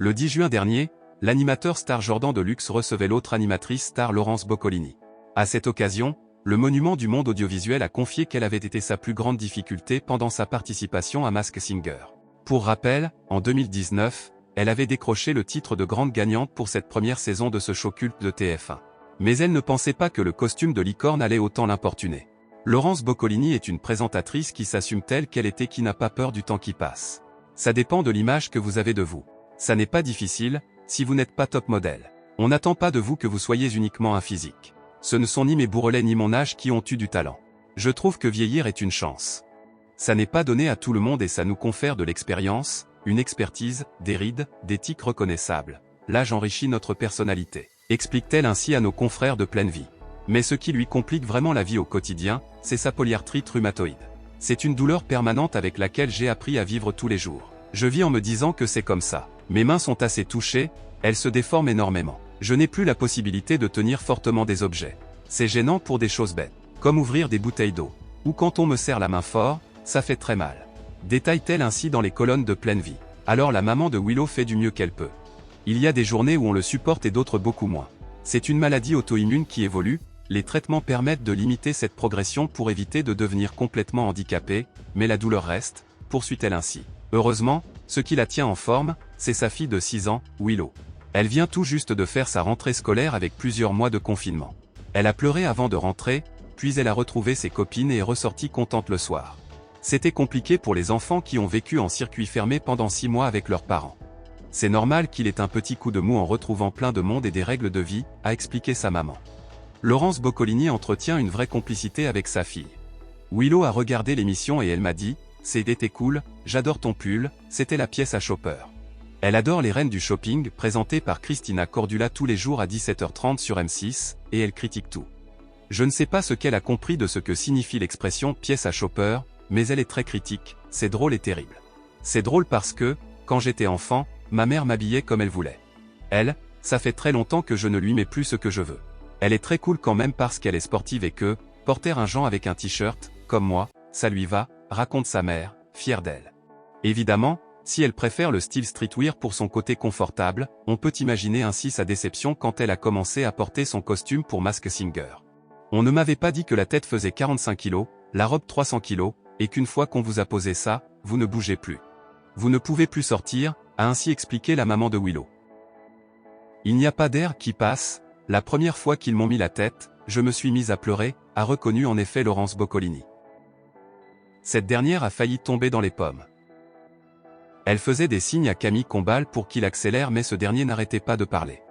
Le 10 juin dernier, l'animateur star Jordan Deluxe recevait l'autre animatrice star Laurence Boccolini. À cette occasion, le monument du monde audiovisuel a confié quelle avait été sa plus grande difficulté pendant sa participation à Masked Singer. Pour rappel, en 2019, elle avait décroché le titre de grande gagnante pour cette première saison de ce show culte de TF1. Mais elle ne pensait pas que le costume de licorne allait autant l'importuner. Laurence Boccolini est une présentatrice qui s'assume telle qu'elle est et qui n'a pas peur du temps qui passe. Ça dépend de l'image que vous avez de vous. Ça n'est pas difficile, si vous n'êtes pas top modèle. On n'attend pas de vous que vous soyez uniquement un physique. Ce ne sont ni mes bourrelets ni mon âge qui ont eu du talent. Je trouve que vieillir est une chance. Ça n'est pas donné à tout le monde et ça nous confère de l'expérience, une expertise, des rides, des tics reconnaissables. L'âge enrichit notre personnalité, explique-t-elle ainsi à nos confrères de Pleine Vie. Mais ce qui lui complique vraiment la vie au quotidien, c'est sa polyarthrite rhumatoïde. C'est une douleur permanente avec laquelle j'ai appris à vivre tous les jours. Je vis en me disant que c'est comme ça. Mes mains sont assez touchées, elles se déforment énormément. Je n'ai plus la possibilité de tenir fortement des objets. C'est gênant pour des choses bêtes, comme ouvrir des bouteilles d'eau. Ou quand on me serre la main fort, ça fait très mal. Détaille-t-elle ainsi dans les colonnes de Pleine Vie. Alors la maman de Willow fait du mieux qu'elle peut. Il y a des journées où on le supporte et d'autres beaucoup moins. C'est une maladie auto-immune qui évolue, les traitements permettent de limiter cette progression pour éviter de devenir complètement handicapé, mais la douleur reste, poursuit-elle ainsi. Heureusement, ce qui la tient en forme, c'est sa fille de 6 ans, Willow. Elle vient tout juste de faire sa rentrée scolaire avec plusieurs mois de confinement. Elle a pleuré avant de rentrer, puis elle a retrouvé ses copines et est ressortie contente le soir. C'était compliqué pour les enfants qui ont vécu en circuit fermé pendant 6 mois avec leurs parents. C'est normal qu'il ait un petit coup de mou en retrouvant plein de monde et des règles de vie, a expliqué sa maman. Laurence Boccolini entretient une vraie complicité avec sa fille. Willow a regardé l'émission et elle m'a dit « C'était cool, j'adore ton pull, c'était la pièce à Chopper ». Elle adore Les Reines du Shopping, présentée par Christina Cordula tous les jours à 17h30 sur M6, et elle critique tout. Je ne sais pas ce qu'elle a compris de ce que signifie l'expression « pièce à Chopper », mais elle est très critique, c'est drôle et terrible. C'est drôle parce que, quand j'étais enfant, ma mère m'habillait comme elle voulait. Elle, ça fait très longtemps que je ne lui mets plus ce que je veux. Elle est très cool quand même parce qu'elle est sportive et que, porter un Jean avec un t-shirt, comme moi, ça lui va, raconte sa mère, fière d'elle. Évidemment, si elle préfère le style streetwear pour son côté confortable, on peut imaginer ainsi sa déception quand elle a commencé à porter son costume pour Masked Singer. On ne m'avait pas dit que la tête faisait 45 kg, la robe 300 kg, et qu'une fois qu'on vous a posé ça, vous ne bougez plus. Vous ne pouvez plus sortir, a ainsi expliqué la maman de Willow. Il n'y a pas d'air qui passe, la première fois qu'ils m'ont mis la tête, je me suis mise à pleurer, a reconnu en effet Laurence Boccolini. Cette dernière a failli tomber dans les pommes. Elle faisait des signes à Camille Combal pour qu'il accélère mais ce dernier n'arrêtait pas de parler.